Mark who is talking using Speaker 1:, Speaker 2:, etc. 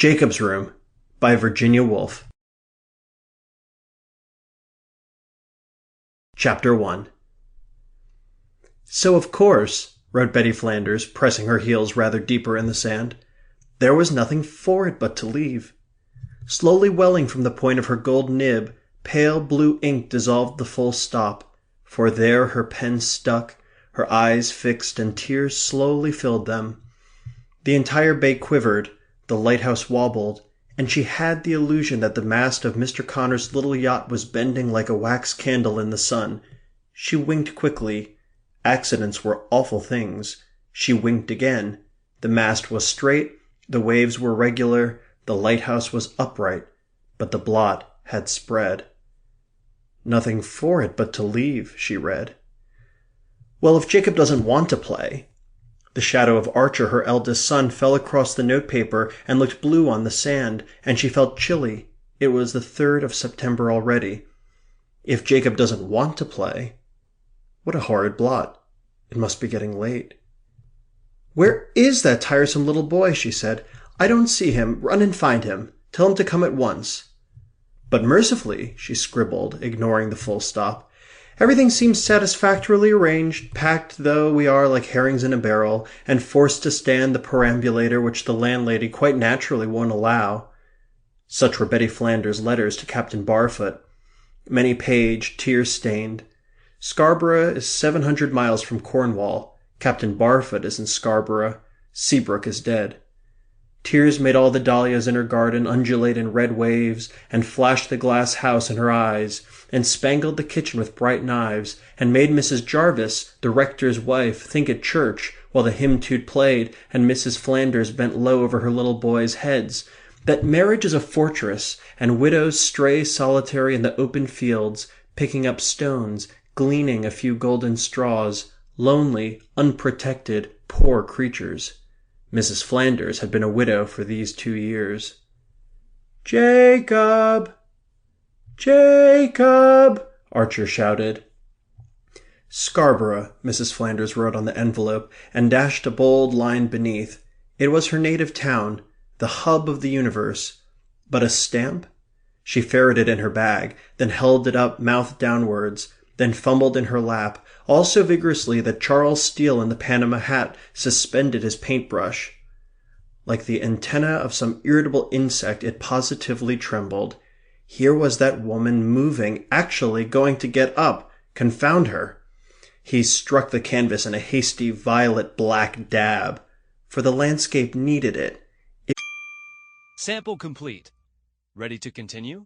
Speaker 1: Jacob's Room by Virginia Woolf. Chapter 1. So, of course, wrote Betty Flanders, pressing her heels rather deeper in the sand, there was nothing for it but to leave. Slowly welling from the point of her gold nib, pale blue ink dissolved the full stop, for there her pen stuck, her eyes fixed, and tears slowly filled them. The entire bay quivered, the lighthouse wobbled, and she had the illusion that the mast of Mr. Connor's little yacht was bending like a wax candle in the sun. She winked quickly. Accidents were awful things. She winked again. The mast was straight, the waves were regular, the lighthouse was upright, but the blot had spread. Nothing for it but to leave, she read. Well, if Jacob doesn't want to play. The shadow of Archer, her eldest son, fell across the notepaper and looked blue on the sand, and she felt chilly. It was the 3rd of September already. If Jacob doesn't want to play. What a horrid blot. It must be getting late. Where is that tiresome little boy? She said. I don't see him. Run and find him. Tell him to come at once. But mercifully, she scribbled, ignoring the full stop, everything seems satisfactorily arranged, packed though we are like herrings in a barrel, and forced to stand the perambulator which the landlady quite naturally won't allow. Such were Betty Flanders' letters to Captain Barfoot. Many-paged, tear-stained. Scarborough is 700 miles from Cornwall. Captain Barfoot is in Scarborough. Seabrook is dead. Tears made all the dahlias in her garden undulate in red waves, and flashed the glass house in her eyes, and spangled the kitchen with bright knives, and made Mrs. Jarvis, the rector's wife, think at church, while the hymn-tune played, and Mrs. Flanders bent low over her little boys' heads, that marriage is a fortress, and widows stray solitary in the open fields, picking up stones, gleaning a few golden straws, lonely, unprotected, poor creatures. Mrs. Flanders had been a widow for these 2 years. "Jacob! Jacob!" Archer shouted. Scarborough, Mrs. Flanders wrote on the envelope, and dashed a bold line beneath. It was her native town, the hub of the universe. But a stamp? She ferreted in her bag, then held it up mouth downwards, then fumbled in her lap, all so vigorously that Charles Steele in the Panama hat suspended his paintbrush. Like the antenna of some irritable insect, it positively trembled. Here was that woman moving, actually going to get up. Confound her. He struck the canvas in a hasty violet-black dab, for the landscape needed it.
Speaker 2: Sample complete. Ready to continue?